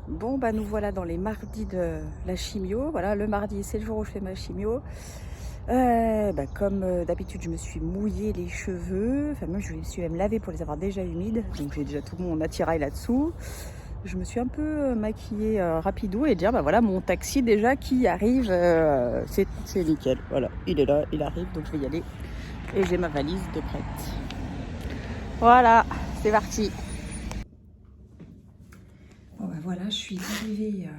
Bon, bah nous voilà dans les mardis de la chimio. Voilà, le mardi, c'est le jour où je fais ma chimio. Comme d'habitude, je me suis mouillé les cheveux. Enfin, même, je me suis même lavé pour les avoir déjà humides. Donc, j'ai déjà tout mon attirail là-dessous. Je me suis un peu maquillée rapidou et dire, bah voilà, mon taxi déjà qui arrive. C'est nickel. Voilà, il est là, il arrive. Donc, je vais y aller. Et j'ai ma valise de prête. Voilà, c'est parti. Bon ben voilà, je suis arrivée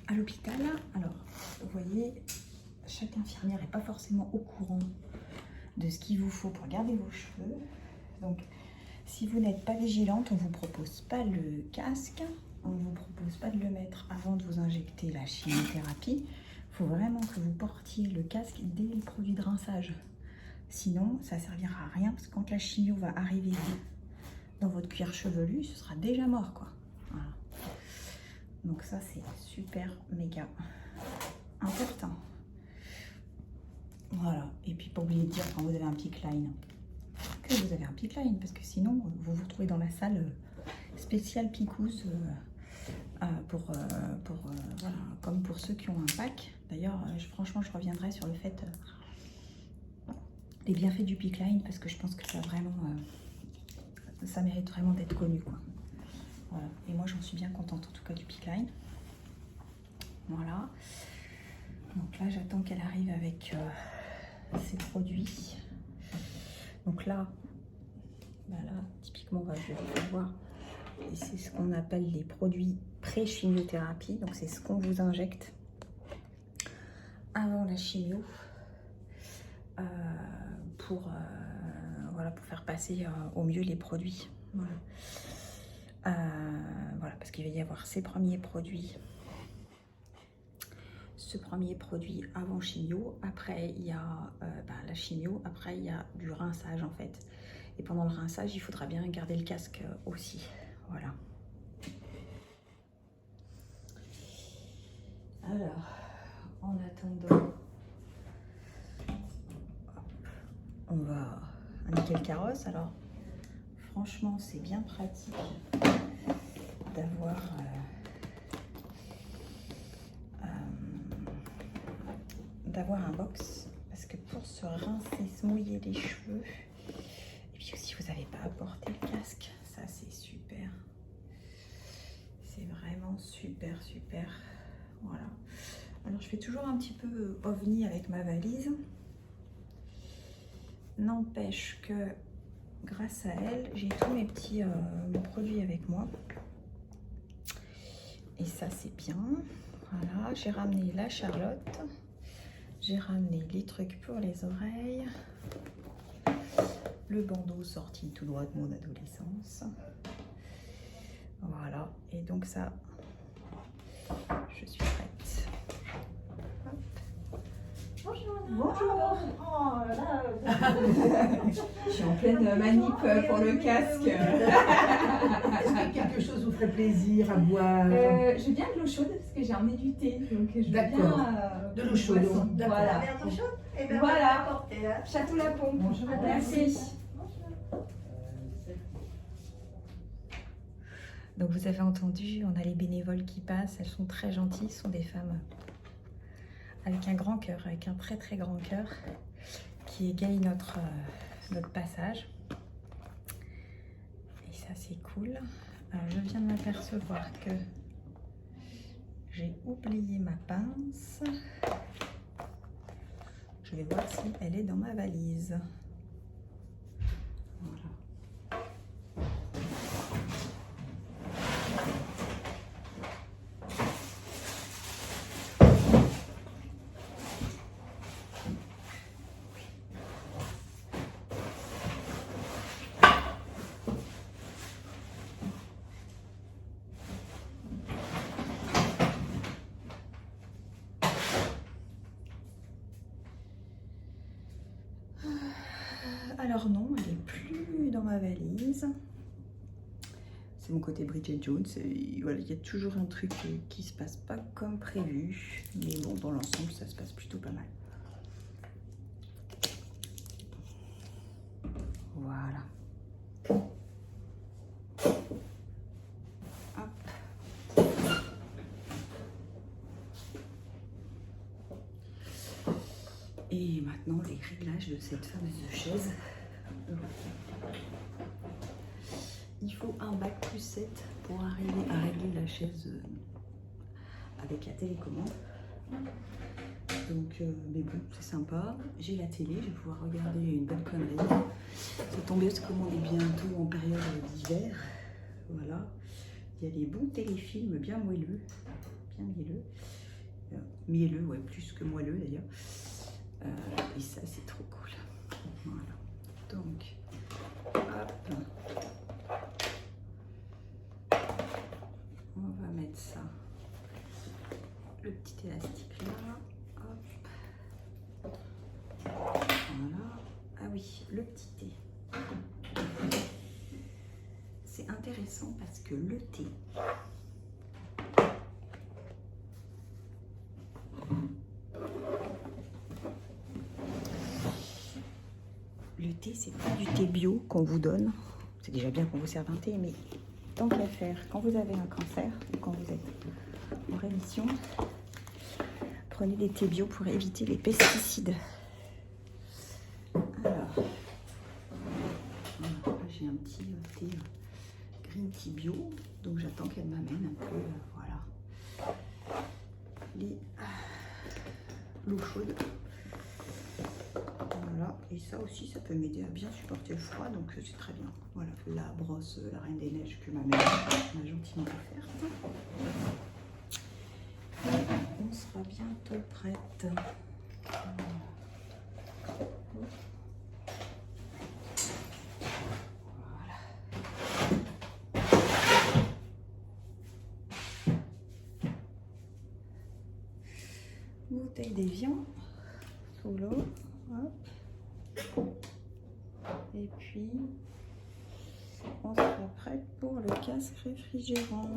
à l'hôpital. Alors, vous voyez, chaque infirmière n'est pas forcément au courant de ce qu'il vous faut pour garder vos cheveux. Donc, si vous n'êtes pas vigilante, on ne vous propose pas le casque. On ne vous propose pas de le mettre avant de vous injecter la chimiothérapie. Il faut vraiment que vous portiez le casque dès le produit de rinçage. Sinon, ça ne servira à rien parce que quand la chimio va arriver dans votre cuir chevelu, ce sera déjà mort, quoi. Voilà. Donc ça, c'est super méga important. Voilà. Et puis, pas oublier de dire quand vous avez un pic line que vous avez un pic line, parce que sinon, vous vous retrouvez dans la salle spéciale picouse voilà, comme pour ceux qui ont un pack. D'ailleurs, franchement, je reviendrai sur le fait les bienfaits du pic line, parce que je pense que ça vraiment, ça mérite vraiment d'être connu, quoi. Voilà. Et moi, j'en suis bien contente, en tout cas, du pic line. Voilà. Donc là, j'attends qu'elle arrive avec ses produits. Donc là, typiquement, je vais voir. Et c'est ce qu'on appelle les produits pré-chimiothérapie. Donc c'est ce qu'on vous injecte avant la chimio voilà, pour faire passer au mieux les produits. Voilà, voilà, parce qu'il va y avoir ces premiers produits. Ce premier produit avant chimio, après il y a la chimio, après il y a du rinçage en fait. Et pendant le rinçage, il faudra bien garder le casque aussi. Voilà. Alors, en attendant, on va indiquer le carrosse. Alors, franchement, c'est bien pratique d'avoir un box, parce que pour se rincer, se mouiller les cheveux, et puis si vous n'avez pas à porter le casque, ça c'est super. C'est vraiment super, super. Voilà. Alors je fais toujours un petit peu ovni avec ma valise. N'empêche que grâce à elle, j'ai tous mes petits produits avec moi. Et ça c'est bien. Voilà, j'ai ramené la Charlotte. J'ai ramené les trucs pour les oreilles. Le bandeau sorti tout droit de mon adolescence. Voilà, et donc ça, je suis prête. Hop. Bonjour. Bonjour. Oh là. Je suis en pleine manip pour le casque. Est-ce que quelque chose vous ferait plaisir à boire? Je veux bien de l'eau chaude parce que j'ai emmené du thé. Donc je veux bien de l'eau chaude. Voilà. Verre d'eau chaude. Et bien Voilà. apporter là. Château-la-Pompe. Bonjour. Merci. Donc vous avez entendu, on a les bénévoles qui passent, elles sont très gentilles, ce sont des femmes avec un grand cœur, avec un très très grand cœur, qui égayent notre passage. Et ça c'est cool. Alors je viens de m'apercevoir que j'ai oublié ma pince. Je vais voir si elle est dans ma valise. Voilà. Alors non, elle n'est plus dans ma valise. C'est mon côté Bridget Jones. Et voilà, il y a toujours un truc qui se passe pas comme prévu. Mais bon, dans l'ensemble, ça se passe plutôt pas mal. Voilà. Hop. Et maintenant, les réglages de cette fameuse chaise. Il faut un bac plus 7 pour arriver à régler la chaise avec la télécommande. Donc, mais bon, c'est sympa. J'ai la télé, je vais pouvoir regarder une bonne connerie. C'est tombé parce qu'on est bientôt en période d'hiver. Voilà. Il y a des bons téléfilms bien moelleux. Bien mielleux. Mielleux, ouais, plus que moelleux d'ailleurs. Et ça, c'est trop cool. Voilà. Donc, hop. On va mettre ça. Le petit élastique là. Hop. Voilà. Ah oui, le petit thé. C'est intéressant parce que le thé, c'est pas du thé bio qu'on vous donne. C'est déjà bien qu'on vous serve un thé, mais tant qu'à faire, quand vous avez un cancer ou quand vous êtes en rémission, prenez des thés bio pour éviter les pesticides. Alors, voilà, j'ai un petit thé green tea bio, donc j'attends qu'elle m'amène un peu, voilà, l'eau chaude. Voilà, et ça aussi, ça peut m'aider à bien supporter le froid, donc c'est très bien. Voilà, la brosse, la Reine des Neiges que ma mère m'a gentiment offerte. Et on sera bientôt prête. Voilà. Bouteille d'évian sous l'eau. Hop. Et puis, on sera prête pour le casque réfrigérant.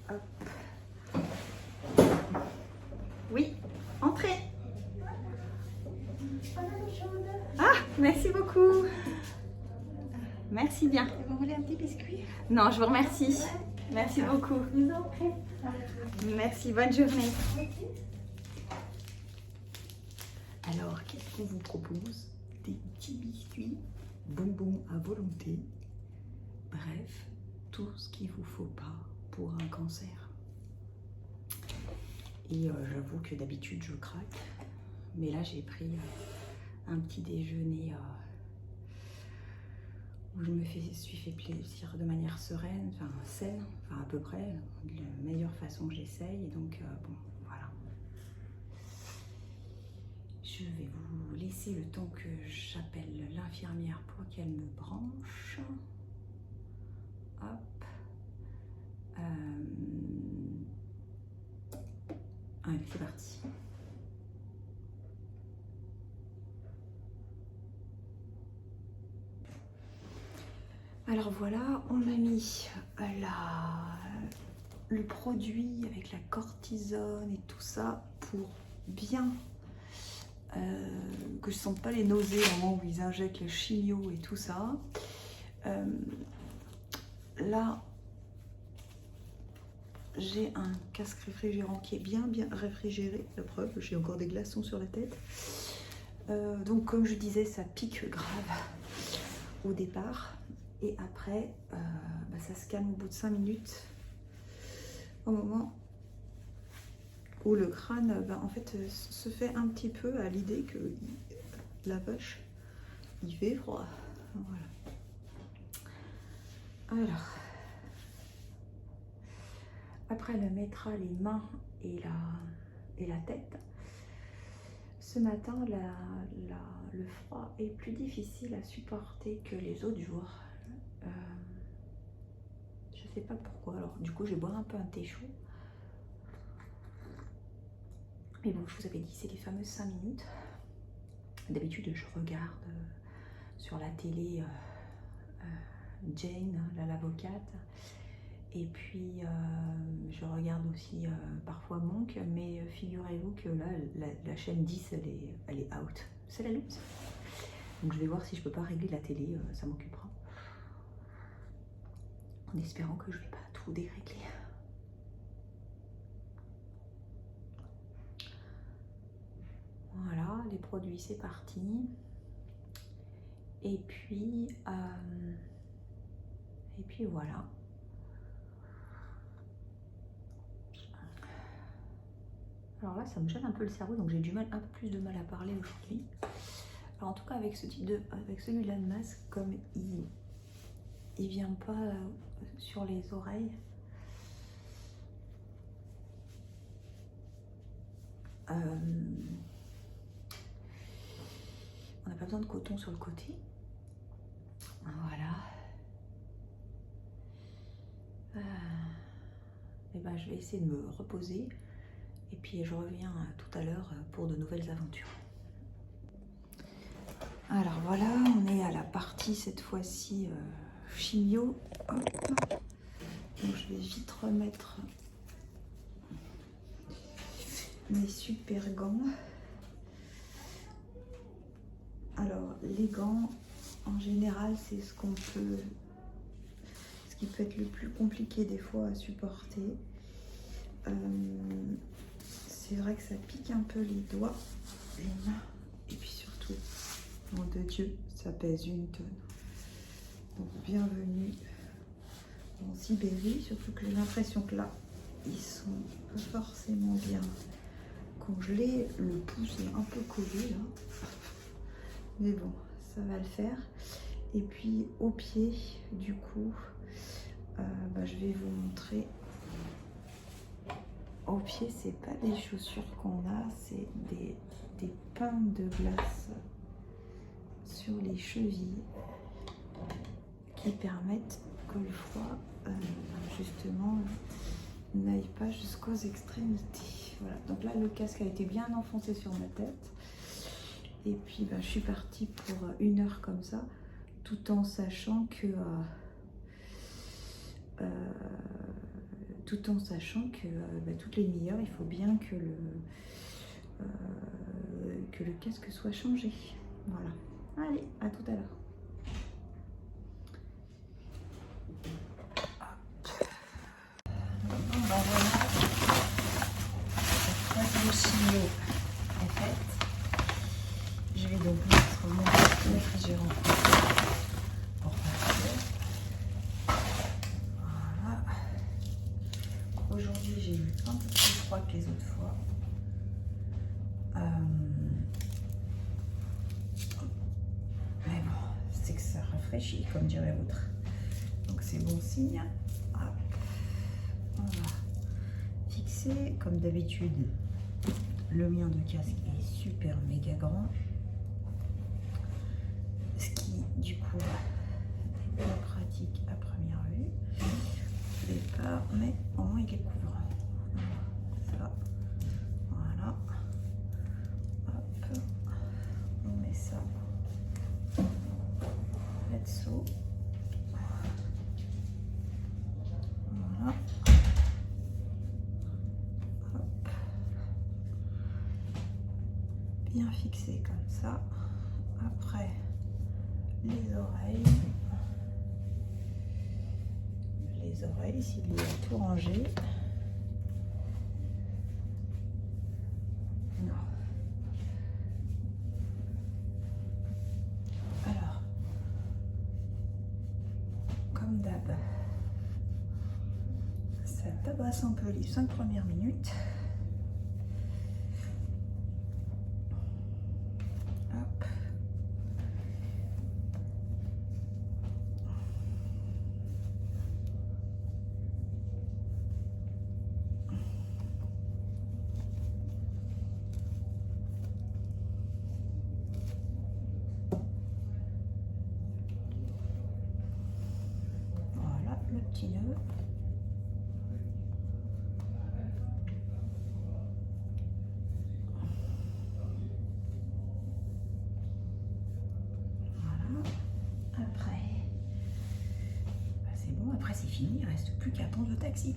Hop. Oui, entrez. Ah, merci beaucoup. Merci bien. Vous voulez un petit biscuit? Non, je vous remercie. Merci beaucoup. Merci, bonne journée. Alors, qu'est-ce qu'on vous propose? Des petits biscuits, bonbons à volonté. Bref, tout ce qu'il ne vous faut pas pour un cancer. Et j'avoue que d'habitude, je craque. Mais là, j'ai pris un petit déjeuner où je me suis fait plaisir de manière sereine, enfin saine, enfin à peu près, de la meilleure façon que j'essaye. Et donc, bon, voilà. Je vais vous laisser le temps que j'appelle l'infirmière pour qu'elle me branche. Hop. Allez, c'est parti. Alors voilà, on a mis le produit avec la cortisone et tout ça pour bien que je ne sente pas les nausées au moment où ils injectent le chimio et tout ça. Là, j'ai un casque réfrigérant qui est bien réfrigéré. La preuve, j'ai encore des glaçons sur la tête. Donc comme je disais, ça pique grave au départ. Et après, ça se calme au bout de 5 minutes. Au moment où le crâne, en fait, se fait un petit peu à l'idée que la vache, il fait froid. Voilà. Alors, après, elle mettra les mains et la tête. Ce matin, le froid est plus difficile à supporter que les autres jours. Je sais pas pourquoi. Alors, du coup, je vais boire un peu un thé chaud. Mais bon, je vous avais dit, c'est les fameuses 5 minutes. D'habitude, je regarde sur la télé Jane, l'avocate. Et puis, je regarde aussi parfois Monk. Mais figurez-vous que là, la chaîne 10, elle est out. C'est la lutte. Donc, je vais voir si je peux pas régler la télé. Ça m'occupera. En espérant que je ne vais pas tout dérégler. les produits, c'est parti. Et puis voilà. Alors là, ça me gêne un peu le cerveau, donc j'ai un peu plus de mal à parler aujourd'hui. Alors en tout cas, avec celui-là de masque, comme il vient pas sur les oreilles, on n'a pas besoin de coton sur le côté. Voilà. Et ben, je vais essayer de me reposer. Et puis je reviens tout à l'heure pour de nouvelles aventures. Alors voilà, on est à la partie cette fois-ci chimio. Hop. Donc je vais vite remettre mes super gants. Alors les gants, en général, c'est ce qui peut être le plus compliqué des fois à supporter. C'est vrai que ça pique un peu les doigts, les mains, et puis surtout, nom de Dieu, ça pèse 1 tonne. Donc bienvenue en Sibérie, surtout que j'ai l'impression que là, ils sont pas forcément bien congelés. Le pouce est un peu collé là, mais bon, ça va le faire. Et puis au pied, du coup, je vais vous montrer. Au pied, c'est pas des chaussures qu'on a, c'est des pinces de glace sur les chevilles qui permettent que le froid, justement, n'aille pas jusqu'aux extrémités. Voilà, donc là, le casque a été bien enfoncé sur ma tête. Et puis, je suis partie pour 1 heure comme ça, tout en sachant que... toutes les demi-heures, il faut bien que le casque soit changé. Voilà. Allez, à tout à l'heure. Bon, voilà. La troisième chimio est faite. Je vais donc mettre mon réfrigérant pour partir. Aujourd'hui, j'ai eu un peu plus froid que les autres fois. Mais bon, c'est que ça rafraîchit, comme dirait l'autre. Donc c'est bon signe. Hop. On va fixer, comme d'habitude, le mien de casque est super méga grand. Ce qui, du coup, est pas pratique à première vue. Départ, mais au moins il est couvrant. Ça, voilà. Hop, on met ça là-dessous. Voilà. Hop. Bien fixé comme ça. Après, les oreilles. Les oreilles, s'il y a tout rangé. Non. Alors, comme d'hab, ça tabasse un peu les 5 premières minutes. Hop. Le petit nœud. Voilà. Après, c'est bon, après c'est fini, il ne reste plus qu'à attendre le taxi.